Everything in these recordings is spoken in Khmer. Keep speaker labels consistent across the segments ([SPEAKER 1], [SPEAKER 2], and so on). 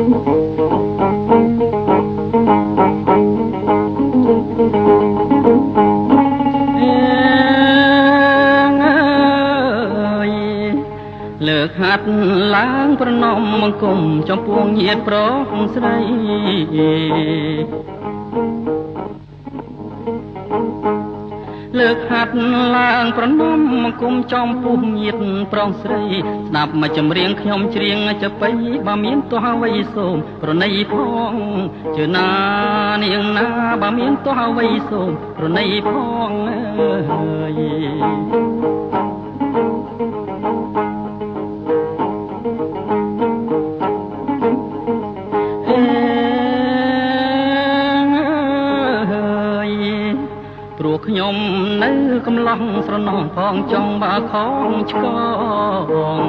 [SPEAKER 1] លើកហាត់ឡើងប្រណមបង្គំចំពោះញាតិប្រុសស្រីលើកហាត់ឡើងប្រណមបង្គំចំពោះញាតិប្រុសស្រីស្ដាប់មកចម្រៀងខ្ញុំច្រៀងចបៃបើមានទោះអ្វីសូមប្រណីផងជឿណានាងណាបើមានទោះអ្វីសូមប្រណីផងអើយព្រោះខ្ញុំនៅកំឡុងស្រណោះផងចង់បើខំឆ្កង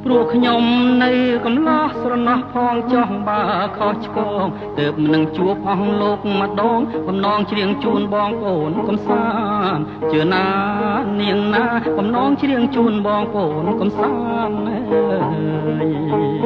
[SPEAKER 1] ព្រោះខ្ញុំនៅកំឡោះស្រណោះផងចង់បើខុសឆ្កងទើបនឹងជួបអស់លោកម្ដងបំណងច្រៀងជូនបងប្អូនកំសាន្តជឿណានាងណាបំណងច្រៀងជូនបងប្អូនកំសាន្តអើយ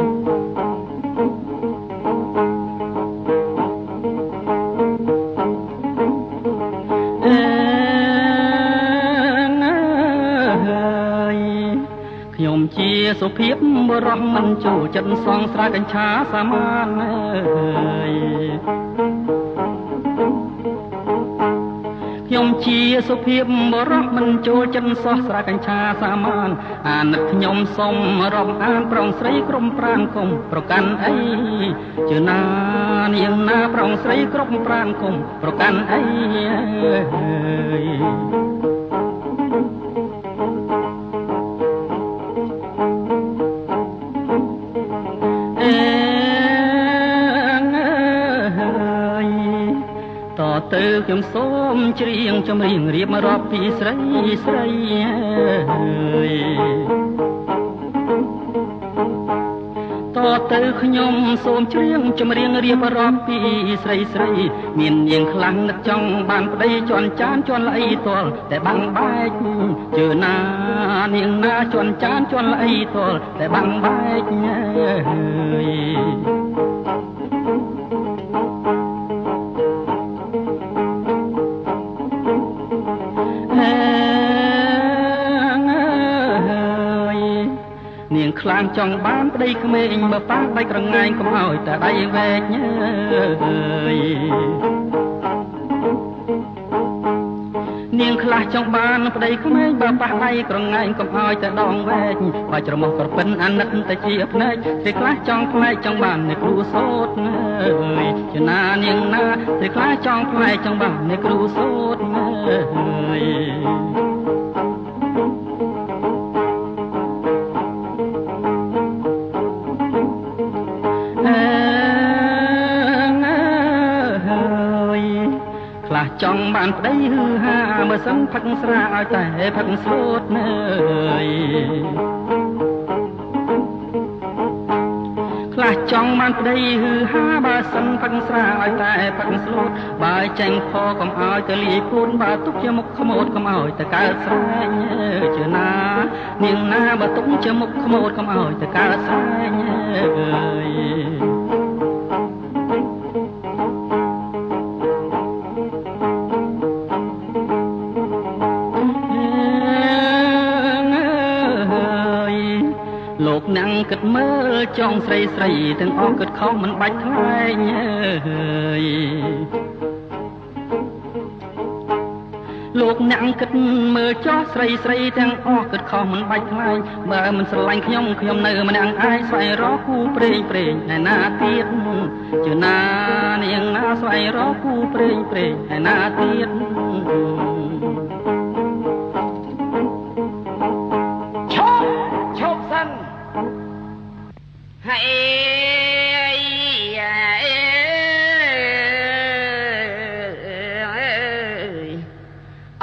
[SPEAKER 1] ខ្ញុំជាសុភាពបរោះមិនចូលចិត្តសងស្រាកញ្ឆាសាមានអើយខ្ញុំជាសុភាពបរោះមិនចូលចិត្តសោះស្រាកញ្ឆាសាមានអាណិតខ្ញុំសុំរាប់អានប្រុងស្រីក្រុមប្រាណគុំប្រកាន់អីជឿណានាងណាប្រុងស្រីក្រុមប្រាណគុំប្រកាន់អីទៅខ្ញុំសូមច្រៀងចម្រៀងរៀបរាប់ពីស្រីស្រីតទៅខ្ញុំសូមច្រៀងចម្រៀងរៀបរាប់ពីស្រីស្រីមាននាងខ្លាំងនឹកចង់បានប្តីជន់ចានជន់ល្អីទាល់តែបាំងបែកជឿណានាងណាជន់ចានជន់ល្អីទាល់តែបាំងបែកនាងខ្លាំងចង់បានប្តីក្មេងបើប៉ះដៃក្រងាញកុំឲ្យតែដៃវែកនាងខ្លះចង់បានប្តីក្មេងបើប៉ះដៃក្រងាញកុំឲ្យតែដងវែកបើច្រមុះក្រពិនអាណិតតែជាភ្នែកស្រីខ្លះចង់ផ្លែកចង់បានអ្នកគ្រូសូត្រអើយចំណានាងណាស្រីខ្លះចង់ផ្លែកចង់បានអ្នកគ្រូសូត្រអើយខ្លះចង់បានប្តីហឺហាបើសិនផឹកស្រាឲ្យតែផឹកស្លូតអើយខ្លះចង់បានប្តីហឺហាបើសិនផឹកស្រាឲ្យតែផឹកស្លូតបើចេញផកុំឲ្យទៅលាយពូនបើទុកជាមុខខ្មោចកុំឲ្យទៅកើតស្រែងជឿណានាងណាបើទុកជាមុខខ្មោចកុំឲ្យទៅកើតស្រែងអើយលោកអ្នកគិតមើលចង់ស្រីស្រីទាំងអស់គិតខំមិនបាច់ថ្លែងលោកអ្នកគិតមើលចោះស្រីស្រីទាំងអស់គិតខំមិនបាច់ថ្លែងបើមិនស្រឡាញ់ខ្ញុំនៅម្នាក់ឯងស្វែងរកគូព្រេងព្រេងឯណាទៀតជឿណានាងណាស្វែងរកគូព្រេងព្រេងឯណាទៀត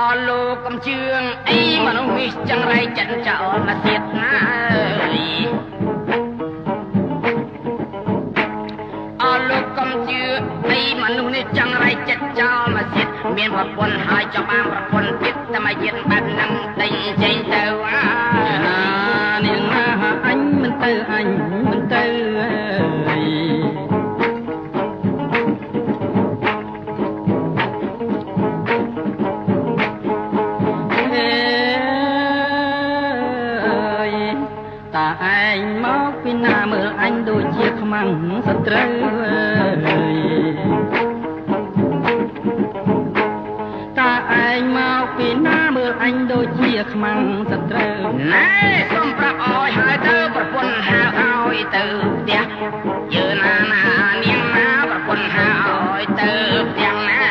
[SPEAKER 1] អស់លោកកំជឿងអីមនុស្សនេះចង្រៃចិនចោលមកទៀតណាអស់លោកកំជឿអីមនុស្សនេះចង្រៃចិនចោលមកទៀតមានប្រពន្ធហើយចង់បានប្រពន្ធទៀតតែមកទៀតបែបហ្នឹងដេញចេញទៅណានាងណា តាឯងមកពីណាមើលអញដូចជាខ្មាំងសត្រូវតាឯងមកពីណាមើលអញដូចជាខ្មាំងសត្រូវណែសូមប្រាប់អោយហើយទៅប្រពន្ធហៅអោយទៅផ្ទះយឺណានាងណាប្រពន្ធហៅអោយទៅផ្ទះណា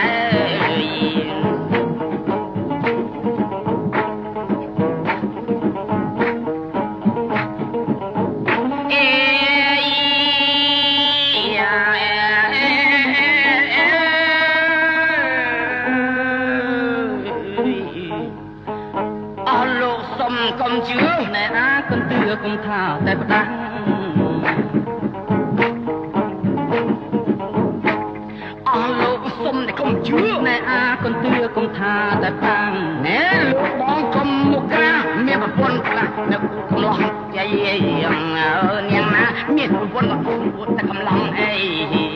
[SPEAKER 1] កុំជឿណែអាកុំទឿកុំថាតែផ្ដាស់អស់លោកសុំតែកុំជឿណែអាកុំទឿកុំថាតែផ្ដាស់ណែលោកបងកុំមកក្រាមានប្រពន្ធខ្លះនៅកំឡោះយាយនាងណាមានប្រពន្ធក៏តែកំឡោះអី